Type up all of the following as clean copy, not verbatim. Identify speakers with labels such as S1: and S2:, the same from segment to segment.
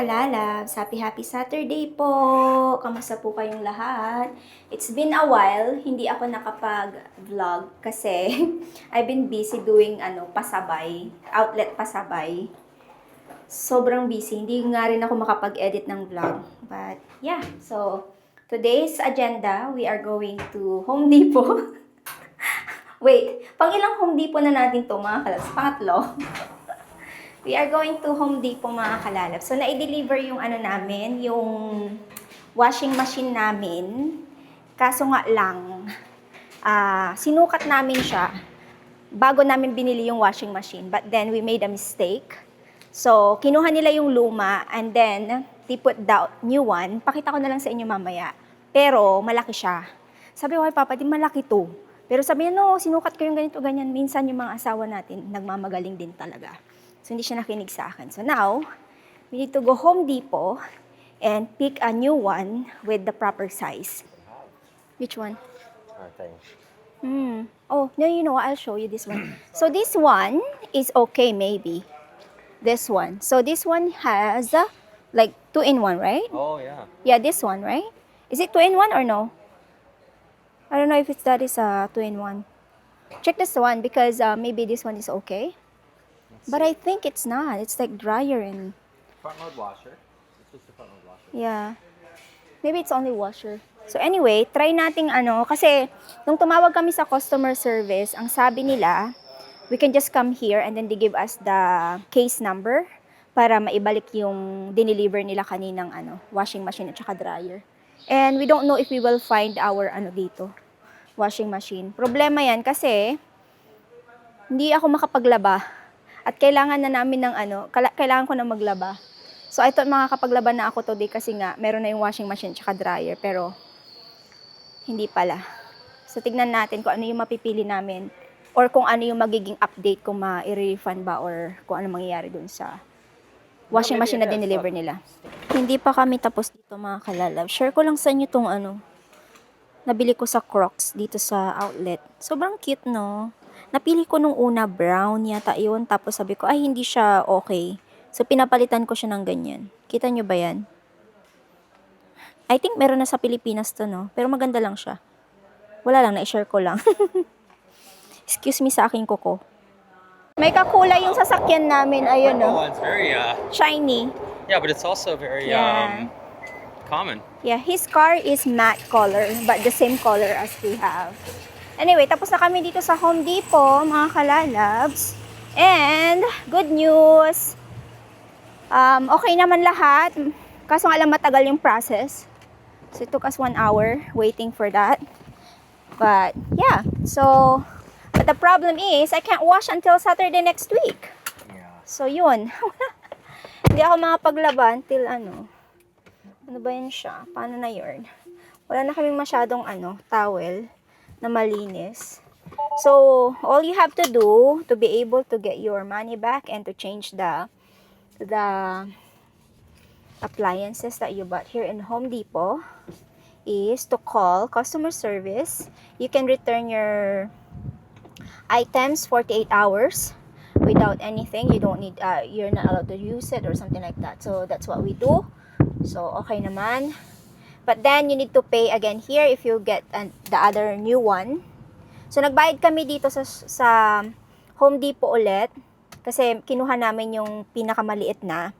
S1: kalalabs! Happy Saturday po! Kamusta po kayong lahat? It's been a while, hindi ako nakapag-vlog kasi I've been busy doing pasabay, outlet pasabay. Sobrang busy, hindi nga rin ako makapag-edit ng vlog. But yeah, so today's agenda, we are going to Home Depot. Wait, pang ilang Home Depot na natin to mga kalalabs? Pangatlo. We are going to Home Depot mga kalalab. So, na-deliver yung namin, yung washing machine namin. Kaso nga lang, sinukat namin siya bago namin binili yung washing machine. But then, we made a mistake. So, kinuha nila yung luma and then, they put the new one. Pakita ko na lang sa inyo mamaya. Pero, malaki siya. Sabi ko, Papa, di malaki to. Pero sabi niya, no, sinukat ko yung ganito, ganyan. Minsan yung mga asawa natin, nagmamagaling din talaga. So, hindi siya nakinig sa akin. So, now, we need to go Home Depot and pick a new one with the proper size. Which one?
S2: Thanks.
S1: Oh, no, you know what? I'll show you this one. So, this one is okay, maybe. This one. So, this one has, like, 2-in-1, right?
S2: Oh, yeah.
S1: Yeah, this one, right? Is it 2-in-1 or no? I don't know if that is a 2-in-1. Check this one because maybe this one is okay. But I think it's not. It's like dryer and...
S2: Front load washer. It's just the front load washer.
S1: Yeah. Maybe it's only washer. So anyway, try nating kasi nung tumawag kami sa customer service, ang sabi nila, we can just come here and then they give us the case number para maibalik yung dineliver nila kaninang washing machine at saka dryer. And we don't know if we will find our dito, washing machine. Problema yan kasi hindi ako makapaglaba. At kailangan na namin ng kailangan ko na maglaba. So I thought makakapaglaba na ako today kasi nga meron na yung washing machine at dryer pero hindi pala. So tignan natin kung ano yung mapipili namin or kung ano yung magiging update kung ma-refund ba or kung ano mangyayari dun sa washing machine na dineliver nila. Hindi pa kami tapos dito mga kalalab. Share ko lang sa inyo tong nabili ko sa Crocs dito sa outlet. Sobrang cute, no? Napili ko nung una brown yata yun. Tapos sabi ko, ay hindi siya okay. So pinapalitan ko siya ng ganyan. Kita nyo ba yan? I think meron na sa Pilipinas to, no? Pero maganda lang siya. Wala lang, na-share ko lang. Excuse me sa aking kuko. May kakulay yung sasakyan namin. Ayun, no?
S2: Oh, it's very
S1: shiny.
S2: yeah, but it's also very common.
S1: Yeah, his car is matte color, but the same color as we have. Anyway, tapos na kami dito sa Home Depot, mga kalalabs. And, good news. Okay naman lahat. Kaso nga lang matagal yung process. So, it took us 1 hour waiting for that. But, yeah. So, but the problem is, I can't wash until Saturday next week.
S2: Yeah.
S1: So, yun. Hindi ako makapaglaba until ano ba yun siya? Paano na yun? Wala na kaming masyadong towel na malinis. So, all you have to do to be able to get your money back and to change the appliances that you bought here in Home Depot is to call customer service. You can return your items 48 hours without anything. You don't need, you're not allowed to use it or something like that. So, that's what we do. So, okay naman. But then, you need to pay again here if you get the other new one. So, nagbayad kami dito sa Home Depot ulit. Kasi, kinuha namin yung pinakamaliit na.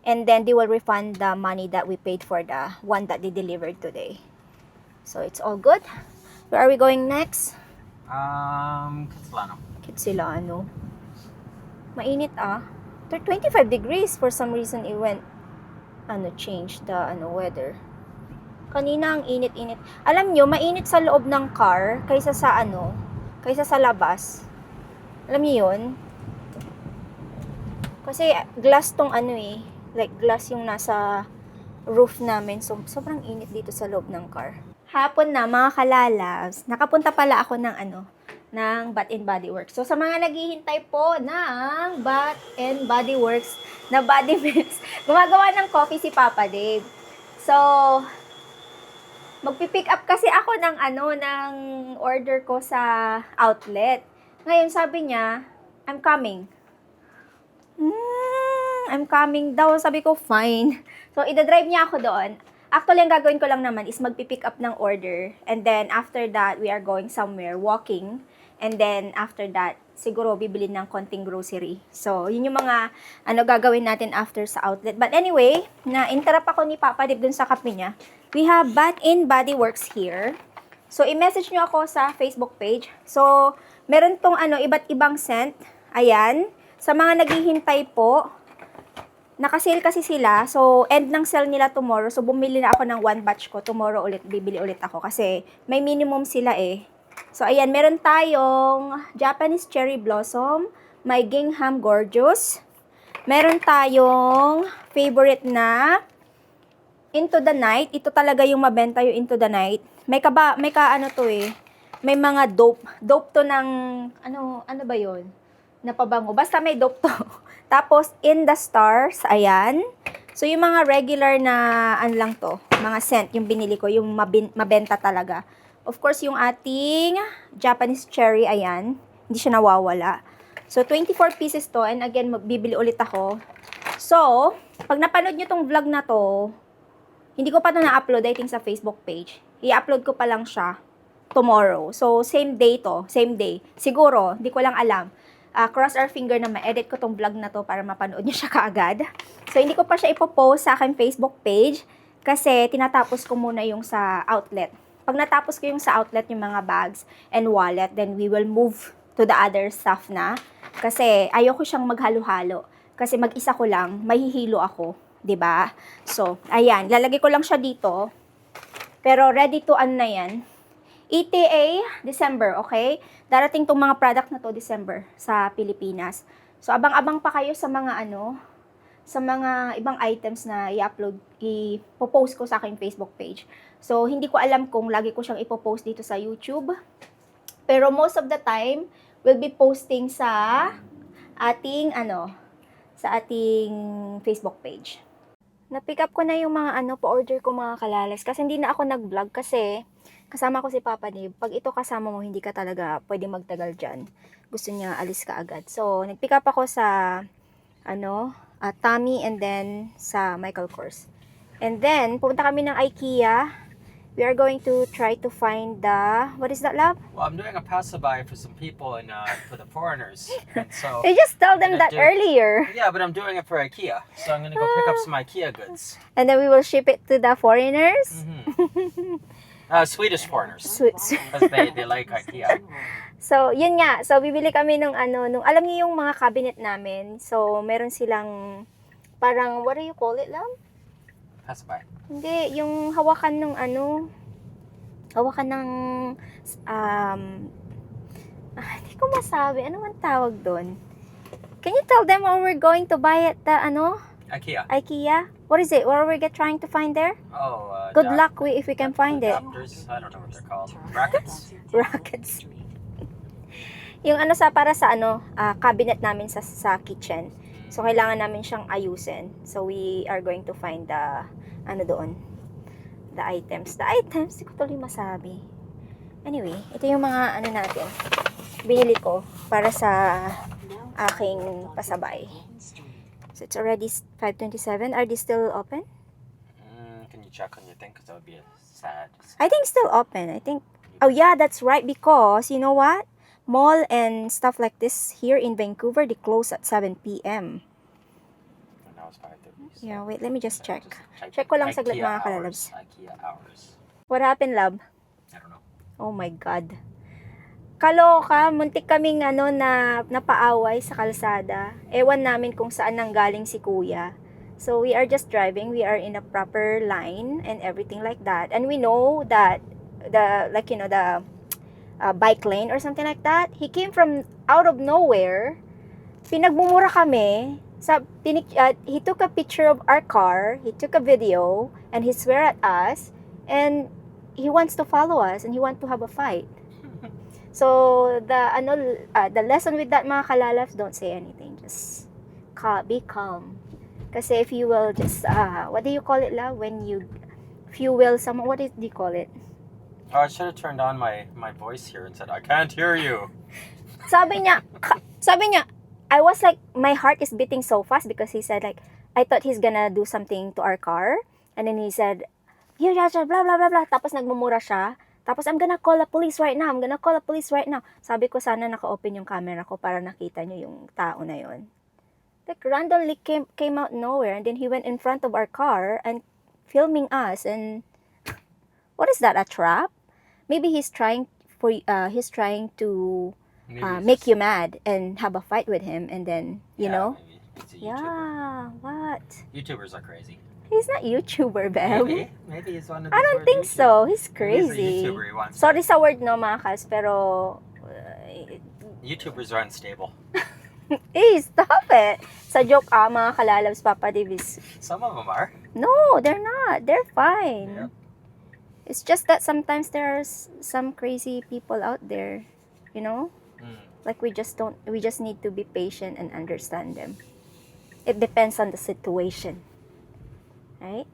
S1: And then, they will refund the money that we paid for the one that they delivered today. So, it's all good. Where are we going next?
S2: Kitsilano.
S1: Kitsilano. Mainit 25 degrees. For some reason, it went, change the, weather. Kanina ang init-init. Alam nyo, mainit sa loob ng car kaysa sa labas. Alam nyo yun? Kasi glass tong like glass yung nasa roof namin. So, sobrang init dito sa loob ng car. Hapon na, mga kalalabs. Nakapunta pala ako ng ng Bath and Body Works. So, sa mga naghihintay po ng Bath and Body Works na body mix, gumagawa ng coffee si Papa Dave. So, magpipick up kasi ako ng ng order ko sa outlet. Ngayon sabi niya, I'm coming. I'm coming daw. Sabi ko, fine. So, ida-drive niya ako doon. Actually, ang gagawin ko lang naman is magpipick up ng order. And then, after that, we are going somewhere, walking. And then, after that, siguro, bibili ng konting grocery. So, yun yung mga, gagawin natin after sa outlet. But anyway, na-interrupt ako ni Papa Dip dun sa kape niya. We have Bath in Body Works here. So, i-message nyo ako sa Facebook page. So, meron tong iba't ibang scent. Ayan. Sa mga naghihintay po, naka-sale kasi sila. So, end ng sale nila tomorrow. So, bumili na ako ng one batch ko. Tomorrow ulit, bibili ulit ako. Kasi, may minimum sila eh. So, ayan. Meron tayong Japanese Cherry Blossom. May Gingham Gorgeous. Meron tayong favorite na Into the Night. Ito talaga yung mabenta yung Into the Night. May to eh. May mga dope. Dope to ng, ano ba yun? Napabango. Basta may dope to. Tapos, In the Stars, ayan. So, yung mga regular na, lang to, mga scent, yung binili ko, yung mabenta talaga. Of course, yung ating Japanese Cherry, ayan. Hindi siya nawawala. So, 24 pieces to, and again, magbibili ulit ako. So, pag napanood nyo tong vlog na to, hindi ko pa ito na-upload, I think, sa Facebook page. I-upload ko pa lang siya tomorrow. So, same day to. Same day. Siguro, hindi ko lang alam. Cross our finger na ma-edit ko tong vlog na to para mapanood nyo siya kaagad. So, hindi ko pa siya ipopost sa aking Facebook page kasi tinatapos ko muna yung sa outlet. Pag natapos ko yung sa outlet, yung mga bags and wallet, then we will move to the other stuff na. Kasi ayoko siyang maghalo-halo. Kasi mag-isa ko lang, mahihilo ako. 'Di ba? So, ayan. Lalagay ko lang siya dito. Pero ready to na yan. ETA, December, okay? Darating tong mga product na to December sa Pilipinas. So, abang-abang pa kayo sa mga sa mga ibang items na ipopost ko sa aking Facebook page. So, hindi ko alam kung lagi ko siyang ipopost dito sa YouTube. Pero most of the time, we'll be posting sa ating, sa ating Facebook page. Na-pick up ko na yung mga pa-order ko mga kalales. Kasi hindi na ako nag-vlog kasi kasama ko si Papa Dave. Pag ito kasama mo, hindi ka talaga pwede magtagal dyan. Gusto niya alis ka agad. So, nag-pick up ako sa, Tommy and then sa Michael Kors. And then, pupunta kami ng IKEA. We are going to try to find what is that, love?
S2: Well, I'm doing a passerby for some people and for the foreigners. And so
S1: You just told them that earlier.
S2: Yeah, but I'm doing it for IKEA. So I'm gonna go pick up some IKEA goods.
S1: And then we will ship it to the foreigners.
S2: Swedish foreigners.
S1: Sweet.
S2: Because they like IKEA.
S1: So, yun nga. So, bibili kami nung alam niyo yung mga cabinet namin. So, meron silang parang, what do you call it, love?
S2: Passerby.
S1: Hindi, yung hawakan ng hawakan ng, hindi ko masabi. Ano man tawag doon? Can you tell them what we're going to buy at the,
S2: IKEA.
S1: IKEA? What is it? What are we trying to find there?
S2: Oh,
S1: Good luck if we can find it.
S2: Adapters. I don't know what they're called. Brackets?
S1: Brackets. Yung para sa cabinet namin sa kitchen. So, kailangan namin siyang ayusin. So, we are going to find the, doon, the items. The items, di ko tuloy masabi. Anyway, ito yung mga, natin, binili ko para sa aking pasabay. So, it's already 5:27. Are they still open?
S2: Can you check on your thing? Because that would be sad.
S1: I think still open. I think, oh yeah, that's right. Because, you know what? Mall and stuff like this here in Vancouver, they close at 7 p.m.
S2: And now it's 5:30. So
S1: Yeah, wait, let me just check.
S2: type
S1: Check ko lang saglit
S2: IKEA
S1: mga
S2: hours,
S1: kalalabs.
S2: IKEA hours.
S1: What happened, love?
S2: I don't know.
S1: Oh my God. Kaloka, muntik kaming na napaaway sa kalsada. Ewan namin kung saan nanggaling si kuya. So we are just driving. We are in a proper line and everything like that. And we know that the bike lane or something like that. He came from out of nowhere. Pinagmumura kami. He took a picture of our car. He took a video and he swear at us. And he wants to follow us and he wants to have a fight. So, the lesson with that, mga kalalabs, don't say anything. Just be calm. Kasi if you will just, what do you call it, love? When you fuel someone, what do you call it?
S2: Oh, I should have turned on my voice here and said, I can't hear you.
S1: Sabi niya, I was like, my heart is beating so fast because he said like, I thought he's gonna do something to our car. And then he said, yeah, blah, blah, blah, blah. Tapos nagmumura siya. Tapos, I'm gonna call the police right now. I'm gonna call the police right now. Sabi ko, sana naka-open yung camera ko para nakita niyo yung tao na yon. Like, randomly came out nowhere. And then he went in front of our car and filming us. And what is that, a trap? Maybe he's trying to
S2: Maybe it's
S1: make
S2: just-
S1: you mad and have a fight with him. And then, you
S2: yeah,
S1: know?
S2: maybe it's a YouTuber.
S1: Yeah, what?
S2: YouTubers are crazy.
S1: He's not YouTuber, Bev.
S2: Maybe he's one of
S1: I
S2: these
S1: don't
S2: weird
S1: think so. He's
S2: Maybe he's a
S1: crazy.
S2: YouTuber. He wants
S1: Sorry
S2: to-
S1: sa word no mga kas, pero
S2: YouTubers are unstable.
S1: stop it. Sa joke mga kalalabs, Papa Davis.
S2: Some of them are.
S1: No, they're not. They're fine.
S2: Yep.
S1: It's just that sometimes there are some crazy people out there, you know? Like we just need to be patient and understand them. It depends on the situation. Right?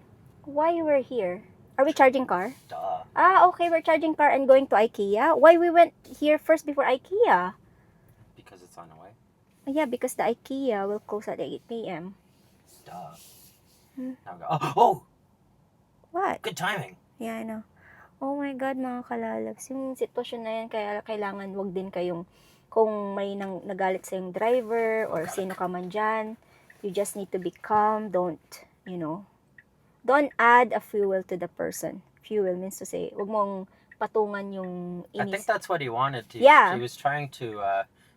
S1: Why we're here? Are we charging car?
S2: Duh.
S1: Okay, we're charging car and going to IKEA. Why we went here first before IKEA?
S2: Because it's on the way.
S1: Yeah, because the IKEA will close at 8 p.m.
S2: Duh.
S1: Hmm.
S2: Now go. Oh,
S1: What?
S2: good timing.
S1: Yeah, I know. Oh my God, mga kalalabs. Yung sitwasyon na yan, kaya kailangan wag din kayong, kung may nagalit sa yung driver or sino ka man dyan, you just need to be calm. Don't add a fuel to the person. Fuel means to say, wag mong patungan yung
S2: I think
S1: inis.
S2: that's what he wanted to.
S1: Yeah.
S2: He was trying to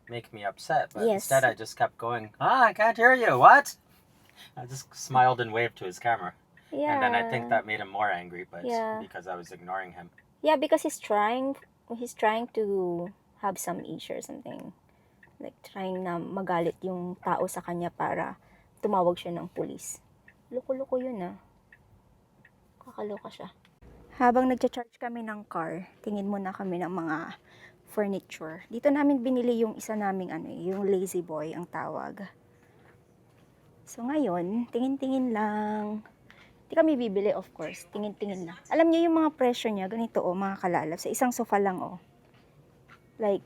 S2: make me upset, but
S1: Yes.
S2: instead I just kept going. I can't hear you. What? I just smiled and waved to his camera,
S1: Yeah.
S2: and then I think that made him more angry, but
S1: Yeah.
S2: because I was ignoring him.
S1: Yeah, because he's trying to have some issue or something. Like, trying na magalit yung tao sa kanya para tumawag siya ng pulis. Loko-loko yun Kakaloka siya. Habang nagcha-charge kami ng car, tingin muna kami ng mga furniture. Dito namin binili yung isa naming yung Lazy Boy ang tawag. So ngayon, tingin-tingin lang. Hindi kami bibili, of course. Tingin-tingin lang. Alam niyo yung mga presyo niya, ganito mga kalalab. Sa isang sofa lang Like,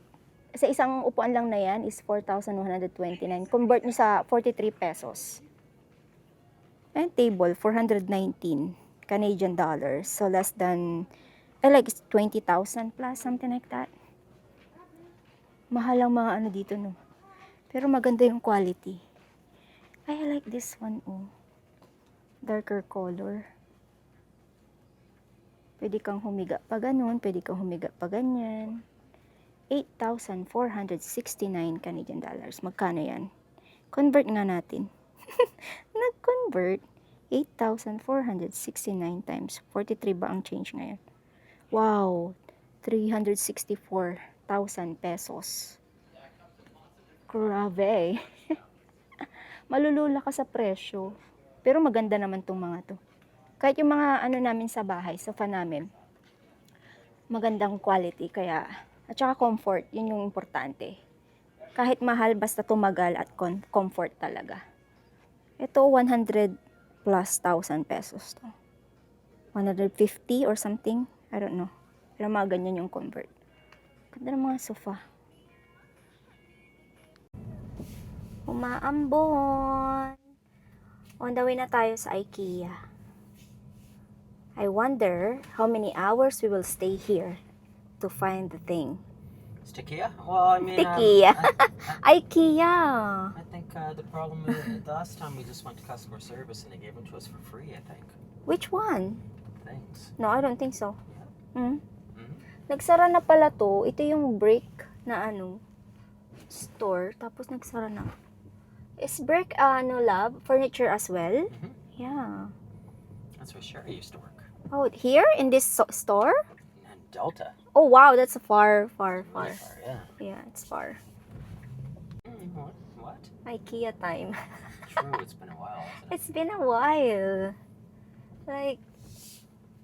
S1: sa isang upuan lang na yan is 4,129. Convert niyo sa 43 pesos. And table, 419 Canadian dollars. So less than, like 20,000 plus, something like that. Mahal ang mga dito, no. Pero maganda yung quality. I like this one, darker color. Pwede kang humiga pa ganun, pwede kang humiga pa ganyan. 8,469 Canadian dollars. Magkano yan? Convert nga natin. Nag-convert. 8,469 times 43 ba ang change ngayon? Wow! 364,000 pesos. Grabe. Malulula ka sa presyo. Pero maganda naman tong mga to. Kahit yung mga namin sa bahay, sofa namin, magandang quality. At saka comfort, yun yung importante. Kahit mahal, basta tumagal at comfort talaga. Ito, 100 plus 1,000 pesos to. 150 or something. I don't know. Pero mga ganyan yung convert. Ganda ng mga sofa. Umaambon. On the way na tayo sa IKEA. I wonder how many hours we will stay here to find the thing.
S2: It's Tequila? Well, I mean,
S1: Tequila.
S2: I
S1: IKEA.
S2: think the problem is the last time we just went to customer service and they gave them to us for free, I think.
S1: Which one?
S2: Thanks.
S1: No, I don't think so. Hmm?
S2: Mhm.
S1: Nagsara na pala to. Ito yung brick na store. Tapos nagsara na. Is brick, lab? Furniture as well?
S2: Mhm.
S1: Yeah.
S2: That's where Sherry used to work.
S1: Oh, here? In this store?
S2: And Delta.
S1: Oh, wow. That's far.
S2: Really far, yeah.
S1: Yeah, it's far.
S2: What?
S1: IKEA time.
S2: True, it's been a while, hasn't it?
S1: It's been a while. Like,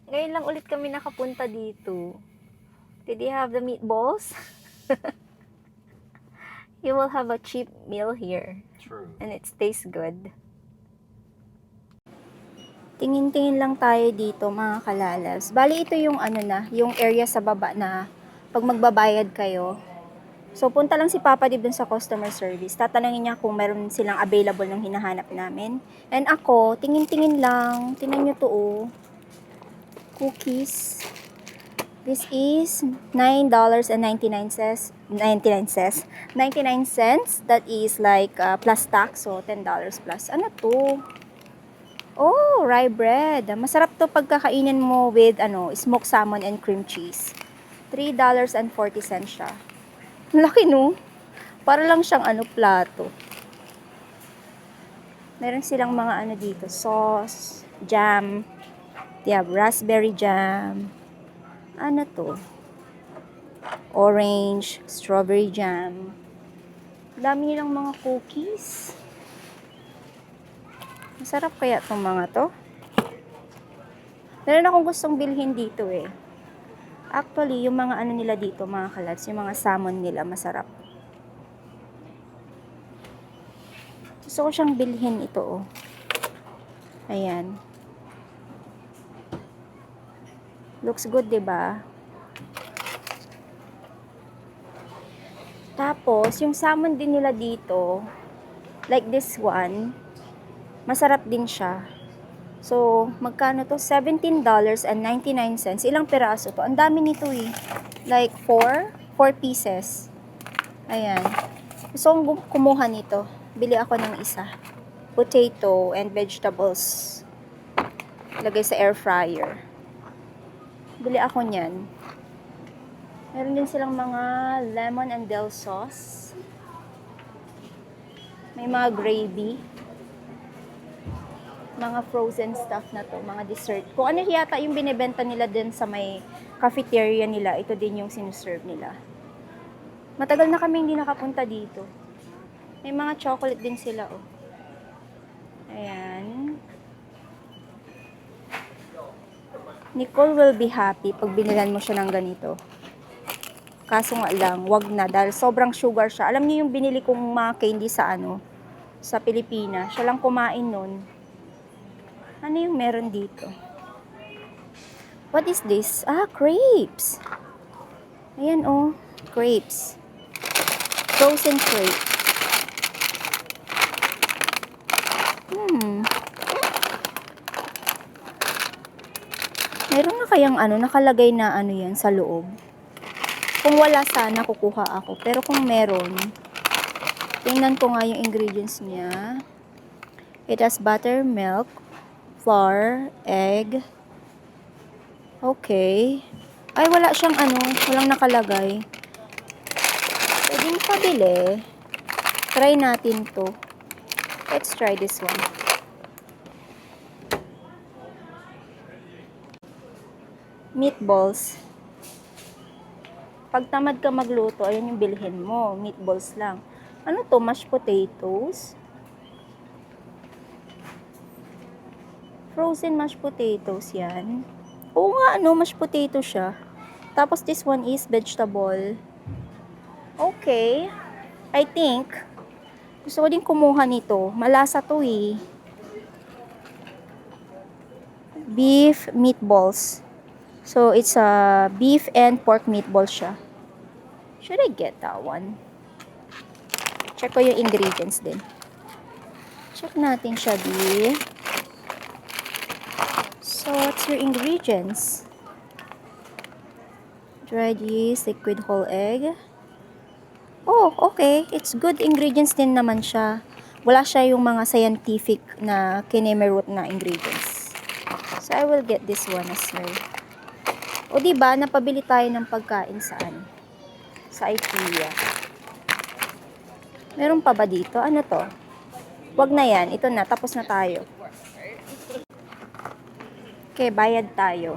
S1: ngayon lang ulit kami nakapunta dito. Did you have the meatballs? You will have a cheap meal here.
S2: True.
S1: And it tastes good. Tingin-tingin lang tayo dito mga kalalabs. Bali ito yung yung area sa baba na pag magbabayad kayo. So, punta lang si Papa Dib dun sa customer service. Tatanungin niya kung meron silang available ng hinahanap namin. And ako, tingin-tingin lang. Tingnan nyo to, oh. Cookies. This is $9.99. 99 cents. That is like plus tax. So, $10 plus. Ano to? Oh, rye bread. Masarap to pagkakainin mo with smoked salmon and cream cheese. $3.40 siya. Laki, no? Para lang siyang plato. Meron silang mga dito, sauce, jam. They have raspberry jam. Ano to? Orange, strawberry jam. Dami nilang mga cookies. Masarap kaya itong mga to? Meron akong gustong bilhin dito eh. Actually, yung mga nila dito, mga kalabs, yung mga salmon nila, masarap. Gusto ko siyang bilhin ito, oh. Ayan. Looks good, diba? Tapos, yung salmon din nila dito, like this one, masarap din siya. So, magkano to? $17.99. Ilang piraso to? Ang dami nito eh. Like 4 pieces. Ayan. Gusto kong kumuha nito. Bili ako ng isa. Potato and vegetables. Lagay sa air fryer. Bili ako niyan. Meron din silang mga lemon and dill sauce. May mga gravy. Mga frozen stuff na to, mga dessert. Kung ano yata yung binebenta nila din sa may cafeteria nila, ito din yung sinuserve nila. Matagal na kami hindi nakapunta dito. May mga chocolate din sila, oh. Ayan. Nicole will be happy pag binilan mo siya ng ganito. Kaso nga lang, wag na dahil sobrang sugar siya. Alam niyo yung binili kong mga candy sa Pilipinas. Siya lang kumain nun. Ano yung meron dito? What is this? Ah, crepes. Ayan, oh. Crepes. Frozen crepes. Meron na kayang nakalagay na yan sa loob. Kung wala sana, kukuha ako. Pero kung meron, tingnan ko nga yung ingredients niya. It has buttermilk, flour, egg. Okay. Ay, wala siyang walang nakalagay. Pwedeng pabili. Try natin to. Let's try this one. Meatballs. Pag tamad ka magluto, ayun yung bilhin mo. Meatballs lang. Ano to? Mashed potatoes? Frozen mashed potatoes yan. Oo nga, mashed potato siya. Tapos this one is vegetable. Okay. I think, gusto ko din kumuha nito. Malasa to eh. Beef meatballs. So, it's a beef and pork meatball siya. Should I get that one? Check ko yung ingredients din. Check natin siya, di. So, what's your ingredients? Dried yeast, liquid whole egg. Oh, okay. It's good ingredients din naman siya. Wala siya yung mga scientific na kinemerut na ingredients. So, I will get this one as well. O diba, napabili tayo ng pagkain saan? Sa IKEA. Meron pa ba dito? Ano to? Wag na yan. Ito na. Tapos na tayo. Okay, bayad tayo.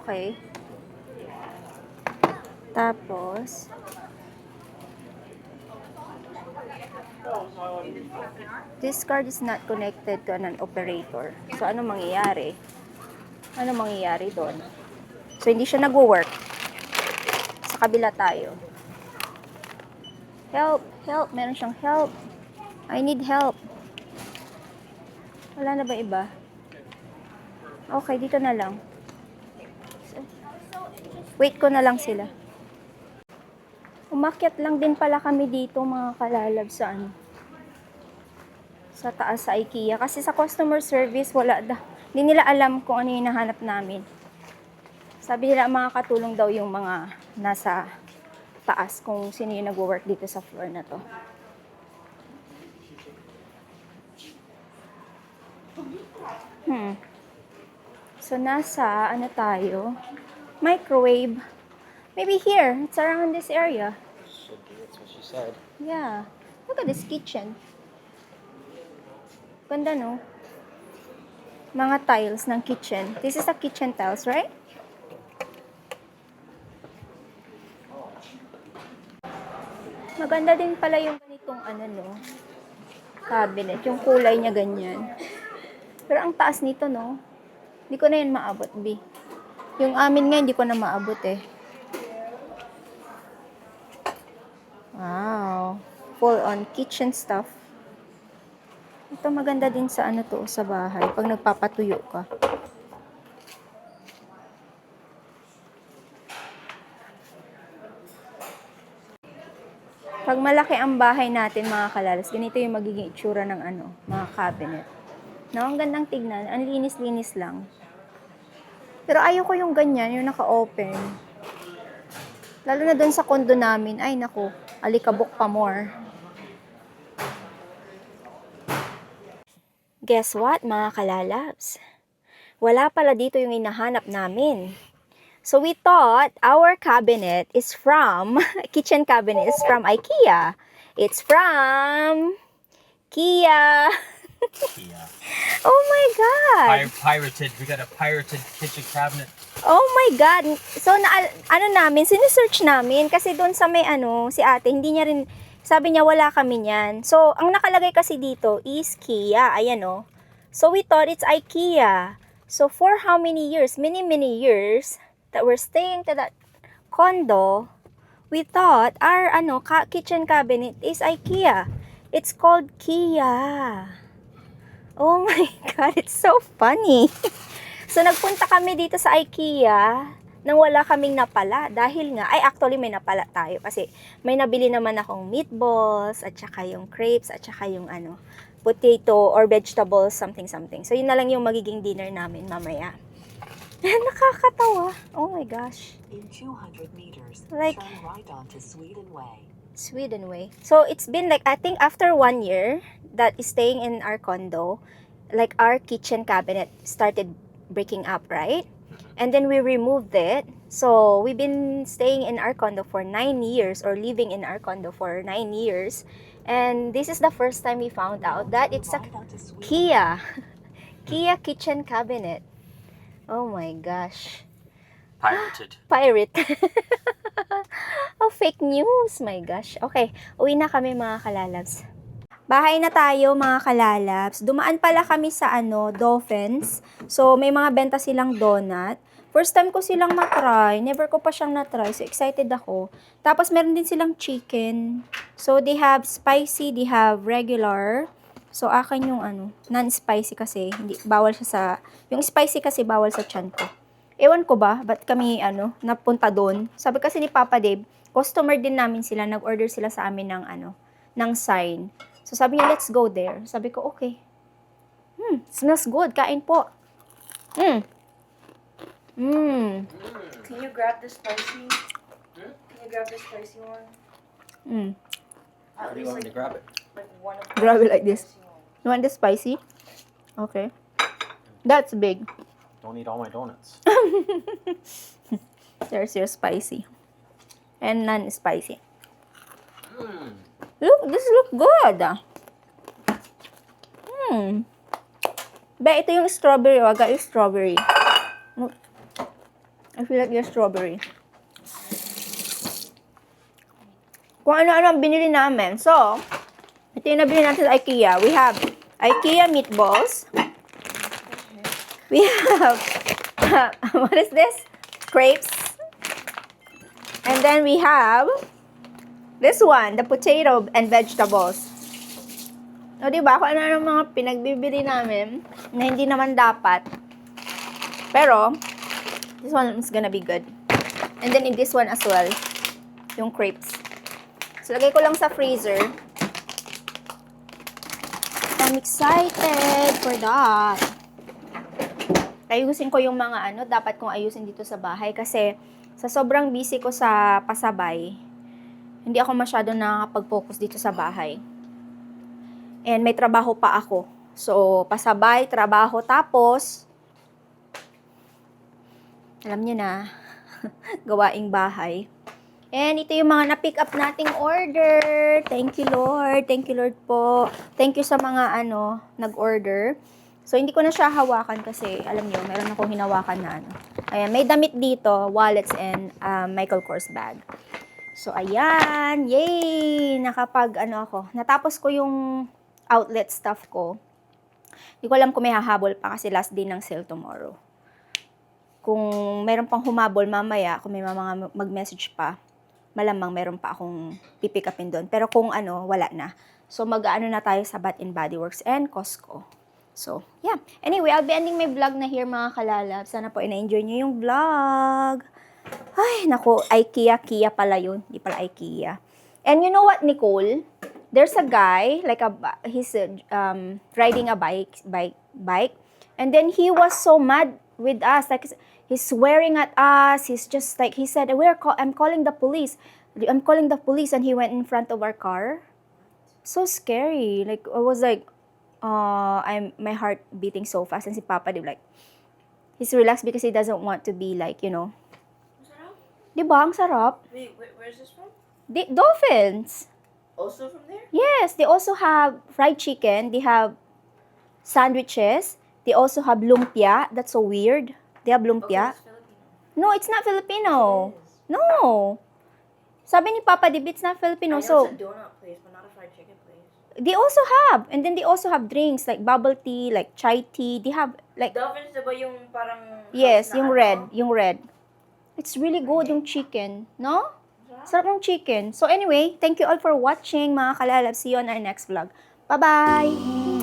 S1: Okay. Tapos, this card is not connected to an operator. So, ano mangyayari? Ano mangyayari doon? So, hindi siya nag-work. Sa kabila tayo. Help! Help! Meron siyang help. I need help. Wala na ba iba? Okay, dito na lang. Wait ko na lang sila. Umakyat lang din pala kami dito mga kalalab sa ano. Sa taas sa IKEA. Kasi sa customer service, hindi nila alam kung ano yung hinahanap namin. Sabi nila makakatulong daw yung mga nasa taas kung sino yung nag-work dito sa floor na to. So, nasa, ano tayo? Microwave. Maybe here. It's around this area.
S2: Should be. That's what she said.
S1: Yeah. Look at this kitchen. Ganda, no? Mga tiles ng kitchen. This is the kitchen tiles, right? Maganda din pala yung ganitong ano, no? Cabinet. Yung kulay niya ganyan. Pero ang taas nito, no? Hindi ko na yun maabot, B. Yung amin nga, hindi ko na maabot, eh. Wow. Full on kitchen stuff. Ito maganda din sa ano to, sa bahay. Pag nagpapatuyo ka. Pag malaki ang bahay natin, mga kalalas, ganito yung magiging itsura ng ano, mga cabinet. No, ang gandang tignan. Ang linis-linis lang. Pero ayaw ko yung ganyan, yung naka-open. Lalo na doon sa kondo namin. Ay, naku, alikabok pa more. Guess what, mga kalalabs? Wala pala dito yung hinahanap namin. So we thought our cabinet is from, kitchen cabinet is from IKEA. It's from Kia.
S2: Yeah.
S1: Oh my God.
S2: Pirated. We got a pirated kitchen cabinet.
S1: Oh my God. So, sinesearch namin kasi doon sa may ano, si ate, hindi niya rin, sabi niya wala kami niyan. So, ang nakalagay kasi dito is Kia. Ayan o. So, we thought it's IKEA. So, for how many years? Many years that we're staying to that condo, we thought our kitchen cabinet is IKEA. It's called Kia. Oh my God, it's so funny. So, nagpunta kami dito sa IKEA nang wala kaming napala. Dahil nga, actually may napala tayo. Kasi may nabili naman akong meatballs, at saka yung crepes, at saka yung potato or vegetables, something. So, yun na lang yung magiging dinner namin mamaya. Nakakatawa. Oh my gosh.
S3: In 200 meters,
S1: Like-
S3: turn right onto Sweden Way.
S1: Sweden Way. So, it's been like, I think after 1 year that is staying in our condo, like our kitchen cabinet started breaking up, right? And then we removed it. So, we've been staying in our condo for 9 years or living in our condo for 9 years. And this is the first time we found out that it's a
S3: Right onto Sweden.
S1: Kia. Kia kitchen cabinet. Oh my gosh.
S2: Pirated.
S1: Pirate. Oh, fake news. My gosh. Okay, uwi na kami mga kalalabs. Bahay na tayo mga kalalabs. Dumaan pala kami sa Dolphins. So, may mga benta silang donut. First time ko silang matry. Never ko pa siyang natry. So, excited ako. Tapos, meron din silang chicken. So, they have spicy, they have regular. So, akin yung non-spicy kasi. Bawal siya sa... Yung spicy kasi bawal sa tiyan ko. Ewan ko ba, ba't kami napunta doon? Sabi kasi ni Papa Dave, customer din namin sila, nag-order sila sa amin ng sign. So sabi niya, let's go there. Sabi ko, okay. Smells good, kain po.
S4: Can you grab the spicy? Can you grab the spicy one?
S2: How do you want me to grab it?
S4: Like one of
S1: Grab it like this.
S4: spicy ones.
S1: You want the spicy? Okay. That's big.
S2: Don't eat all my donuts.
S1: There's your spicy. And non-spicy.
S2: Mm.
S1: Look, this look good. Ba, ito yung strawberry. I got yung strawberry. I feel like yung strawberry. Kung ano-ano ang binili namin. So, ito yung nabili natin sa IKEA. We have IKEA meatballs. We have, what is this? Crepes. And then we have this one, the potato and vegetables. O, diba? Kung ano mga pinagbibili namin na hindi naman dapat. Pero, this one is gonna be good. And then in this one as well, yung crepes. So, lagay ko lang sa freezer. I'm excited for that. Ayusin ko yung mga dapat kong ayusin dito sa bahay kasi sa sobrang busy ko sa pasabay, hindi ako masyado nakakapag-focus dito sa bahay. And may trabaho pa ako. So, pasabay, trabaho, tapos, alam niyo na, gawaing bahay. And ito yung mga na-pick up nating order. Thank you, Lord. Thank you, Lord po. Thank you sa mga nag-order. So, hindi ko na siya hawakan kasi, alam niyo, meron akong hinawakan na Ayan, may damit dito, wallets and Michael Kors bag. So, ayan. Yay! Nakapag, ako, natapos ko yung outlet stuff ko. Hindi ko alam kung may hahabol pa kasi last day ng sale tomorrow. Kung meron pang humabol mamaya, kung may mga mag-message pa, malamang meron pa akong pipick upin doon. Pero kung wala na. So, mag-ano na tayo sa Bath and Body Works and Costco. So, yeah. Anyway, I'll be ending my vlog na here, mga kalalab. Sana po ina-enjoy nyo yung vlog. Ay, naku, IKEA pala yun. Di pala IKEA. And you know what, Nicole? There's a guy, like he's riding a bike. And then he was so mad with us. Like, he's swearing at us. He's just like, he said, I'm calling the police. I'm calling the police. And he went in front of our car. So scary. Like, I was like, my heart beating so fast. And si Papa, like, he's relaxed because he doesn't want to be like,
S4: Sarap?
S1: Diba, ang sarap?
S4: Wait, where's this from?
S1: Dolphins.
S4: Also from there?
S1: Yes, they also have fried chicken. They have sandwiches. They also have lumpia. That's so weird. They have lumpia.
S4: Okay, it's Filipino.
S1: No, it's not Filipino.
S4: Yes, it is.
S1: No. Sabi ni Papa Dib, it's not
S4: I
S1: Filipino.
S4: know
S1: So,
S4: it's a donut place, but not a fried chicken place.
S1: they also have. And then they also have drinks like bubble tea, like chai tea. They have like,
S4: Dolphins, diba yung parang...
S1: yes,
S4: house na
S1: yung red. Yung red. It's really good yung chicken. No? Sarap ng chicken. So anyway, thank you all for watching, mga kalalab. See you on our next vlog. Bye-bye!